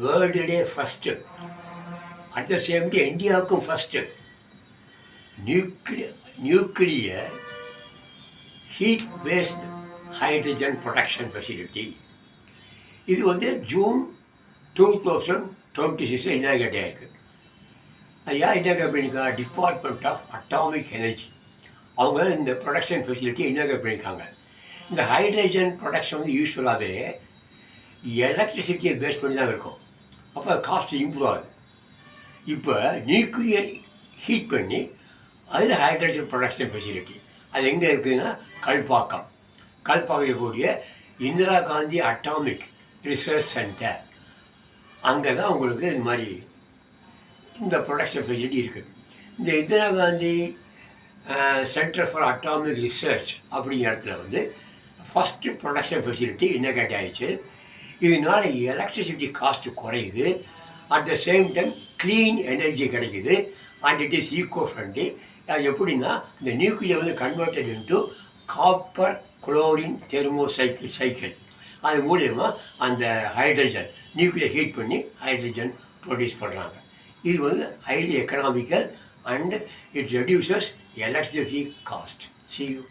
வேர்ல்டுலே first, at the same time இந்தியாவுக்கும் first nuclear heat based hydrogen production facility. இது வந்து June 2026 inaugurate ஆகிருக்கு. அது யார் இனாகிரேட் பண்ணியிருக்கா? Department of atomic energy. அவங்க இந்த ப்ரொடக்ஷன் ஃபெசிலிட்டி இனாகிரேட் பண்ணியிருக்காங்க. இந்த ஹைட்ரஜன் ப்ரொடக்ஷன் வந்து யூஸ்வலாகவே எலக்ட்ரிசிட்டியை பேஸ் பண்ணி தான் இருக்கும். அப்போ காஸ்ட் இம்ப்ரூவ் ஆகுது. இப்போ நியூக்ளியர் ஹீட் பண்ணி அதில் ஹைட்ரஜன் ப்ரொடக்ஷன் ஃபெசிலிட்டி அது எங்கே இருக்குதுன்னா கல்பாக்கம் இருக்கக்கூடிய Indira Gandhi atomic research centre. அங்கே தான் உங்களுக்கு இது மாதிரி இந்த ப்ரொடக்ஷன் ஃபெசிலிட்டி இருக்குது. இந்த Indira Gandhi centre for atomic research அப்படிங்கிற இடத்துல வந்து ஃபஸ்ட்டு ப்ரொடக்ஷன் ஃபெசிலிட்டி இன்னாகிரேட் ஆகிடுச்சு. இதனால் எலக்ட்ரிசிட்டி காஸ்ட்டு குறையுது, at the same time clean energy கிடைக்குது, and it is eco friendly. அது எப்படின்னா இந்த நியூக்ளியர் வந்து converted into copper chlorine thermocycle. அது மூலயமா அந்த ஹைட்ரஜன் நியூக்ளியர் ஹீட் பண்ணி ஹைட்ரஜன் ப்ரொடியூஸ் பண்ணுறாங்க. இது வந்து highly economical and it reduces electricity cost. See you.